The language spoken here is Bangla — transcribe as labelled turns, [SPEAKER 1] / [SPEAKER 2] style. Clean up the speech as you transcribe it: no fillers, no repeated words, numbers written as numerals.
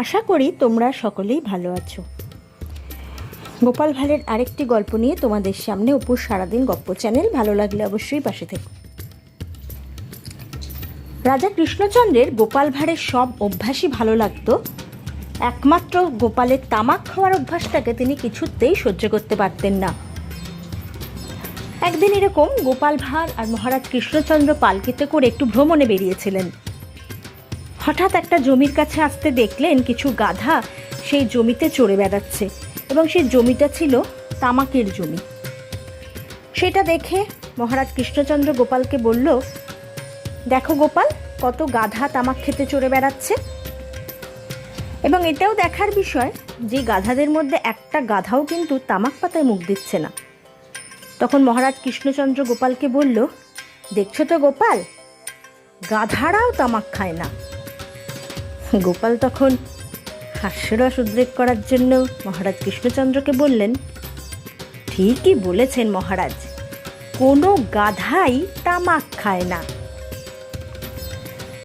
[SPEAKER 1] আশা করি তোমরা সকলেই ভালো আছো। গোপাল ভাঁড়ের আরেকটি গল্প নিয়ে তোমাদের সামনে অপুর সারাদিন গপ্প চ্যানেল। ভালো লাগলে অবশ্যই পাশে থেকো। রাজা কৃষ্ণচন্দ্রের গোপাল ভাঁড়ের সব অভ্যাসই ভালো লাগতো, একমাত্র গোপালের তামাক খাওয়ার অভ্যাসটাকে তিনি কিছুতেই সহ্য করতে পারতেন না। একদিন এরকম গোপাল ভাঁড় আর মহারাজ কৃষ্ণচন্দ্র পালকিতে করে একটু ভ্রমণে বেরিয়েছিলেন। হঠাৎ একটা জমির কাছে আসতে দেখলেন কিছু গাধা সেই জমিতে চড়ে বেড়াচ্ছে এবং সেই জমিটা ছিল তামাকের জমি। সেটা দেখে মহারাজ কৃষ্ণচন্দ্র গোপালকে বলল, দেখো গোপাল, কত গাধা তামাক খেতে চড়ে বেড়াচ্ছে, এবং এটাও দেখার বিষয় যে গাধাদের মধ্যে একটা গাধাও কিন্তু তামাক পাতায় মুখ দিচ্ছে না। তখন মহারাজ কৃষ্ণচন্দ্র গোপালকে বলল, দেখছো তো গোপাল, গাধারাও তামাক খায় না। গোপাল তখন হাস্যরস উদ্রেক করার জন্য মহারাজ কৃষ্ণচন্দ্রকে বললেন, ঠিকই বলেছেন মহারাজ, কোনো গাধাই তামাক খায় না।